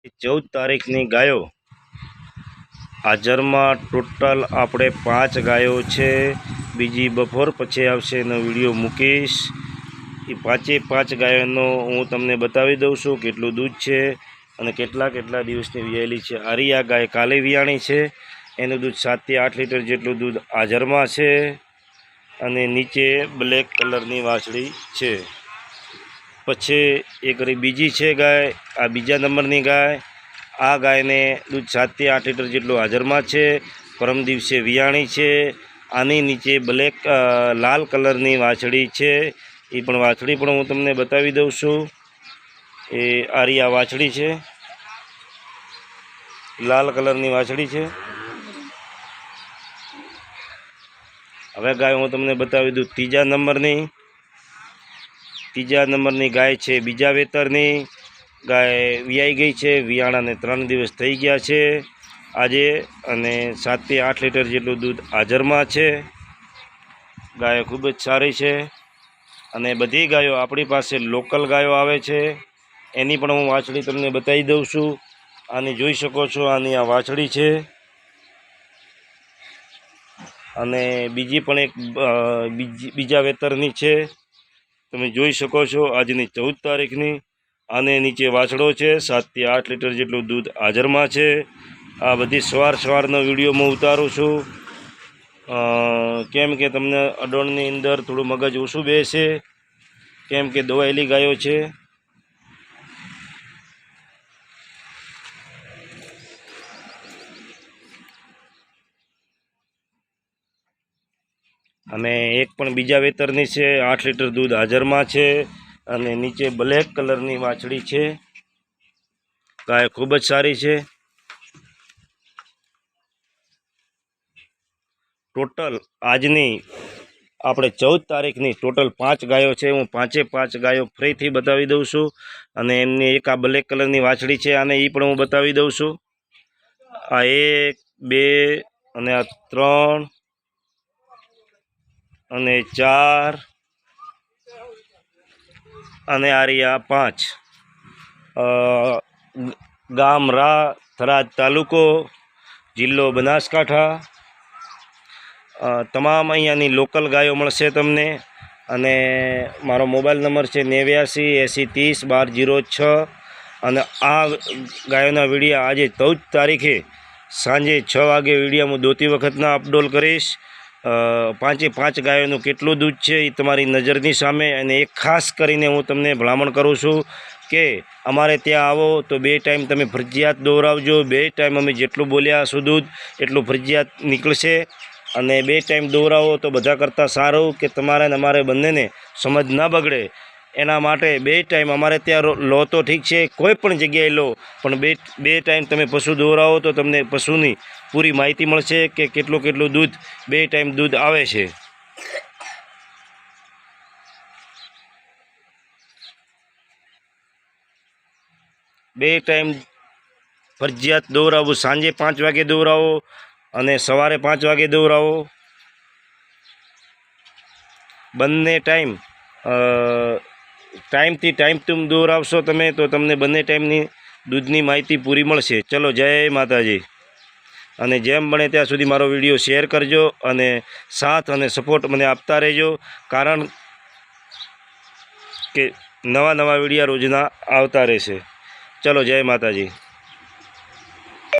14 તારીખની ગાયો હાજરમાં ટોટલ આપણે 5 ગાયો છે। બીજી બપોર પછી આવશે એનો વિડીયો મૂકીશ। એ 5 ગાયોનો હું તમને બતાવી દઉં છું કેટલું દૂધ છે અને કેટલા દિવસની વિયાયેલી છે। આરી આ ગાય કાલે વિયાણી છે, એનું દૂધ 7 થી 8 લીટર જેટલું દૂધ હાજરમાં છે અને નીચે બ્લેક કલરની વાછડી છે। પછી એક બીજી છે ગાય, આ બીજા નંબરની ગાય। આ ગાયને દૂધ 7 થી 8 લીટર જેટલું હાજરમાં છે, પરમ દિવસે વિયાણી છે। આની નીચે બ્લેક લાલ કલરની વાછડી છે, એ પણ વાછડી પણ હું તમને બતાવી દઉં છું। એ આરી આ વાછડી છે, લાલ કલરની વાછડી છે। હવે ગાય હું તમને બતાવી દઉં ત્રીજા નંબરની ગાય છે, બીજા વેતરની ગાય વિયાઈ ગઈ છે। વિયાણાને 3 દિવસ થઈ ગયા છે આજે, અને 7 થી 8 લીટર જેટલું દૂધ હાજરમાં છે। ગાય ખૂબ જ સારી છે અને બધી ગાયો આપણી પાસે લોકલ ગાયો આવે છે, એની પણ હું વાછડી તમને બતાવી દઉં છું। આની જોઈ શકો છો, આની આ વાછડી છે અને બીજી પણ એક બીજા વેતરની છે, તમે જોઈ શકો છો। આજની 14 તારીખની આને નીચે વાછડો છે, 7 થી 8 લીટર જેટલું દૂધ હાજરમાં છે। આ બધી સવારનો વિડીયો હું ઉતારું છું, કેમ કે તમને અડોળની અંદર થોડું મગજ ઓછું બેસે, કેમ કે દોવાયેલી ગાયો છે। અને એક પણ બીજા વેતરની છે, 8 લીટર દૂધ હાજરમાં છે અને નીચે બ્લેક કલરની વાછડી છે। ગાય ખૂબ જ સારી છે। ટોટલ આજની આપણે 14 તારીખની ટોટલ 5 ગાયો છે, હું 5 ગાયો ફરીથી બતાવી દઉં છું। અને એમની એક આ બ્લેક કલરની વાછડી છે, આને એ પણ હું બતાવી દઉં છું। આ 1 2 અને આ 3 અને 4 અને આરિયા 5। ગામ થરાદ, તાલુકો જિલ્લો બનાસકાંઠા। તમામ અહીંયાની લોકલ ગાયો મળશે તમને। અને મારો મોબાઈલ નંબર છે 89 80 30 12 06। અને આ ગાયોના વિડીયા આજે 14 તારીખે સાંજે 6 વાગે વિડીયો હું દોતી વખતના અપલોડ કરીશ। 5 ગાયોનું કેટલું દૂધ છે એ તમારી નજરની સામે। અને એક ખાસ કરીને હું તમને ભલામણ કરું છું કે અમારે ત્યાં આવો તો 2 ટાઈમ તમે ફરજિયાત દોરાવજો। 2 ટાઈમ અમે જેટલું બોલ્યા હશું દૂધ એટલું ફરજિયાત નીકળશે। અને 2 ટાઈમ દોરાવો તો બધા કરતાં સારું કે તમારે ને અમારે બંનેને સમજ ના બગડે, એના માટે 2 ટાઈમ અમારે ત્યાં લો તો ઠીક છે, કોઈ પણ જગ્યાએ લો, પણ 2 ટાઈમ તમે પશુ દોરાવો તો તમને પશુની પૂરી માહિતી મળશે કે કેટલું દૂધ 2 ટાઈમ દૂધ આવે છે। બે ટાઈમ ફરજિયાત દોરાવવું, સાંજે 5 વાગે દોરાવો અને સવારે 5 વાગે દોરાવો। બંને ટાઈમથી ટાઈમ તમે દોરાવશો તમે તો તમને બંને ટાઈમની દૂધની માહિતી પૂરી મળશે। ચલો, જય માતાજી। અને જેમ બને ત્યાં સુધી મારો વિડીયો શેર કરજો અને સાથ અને સપોર્ટ મને આપતા રહેજો, કારણ કે નવા વિડીયા રોજના આવતા રહેશે। ચલો, જય માતાજી।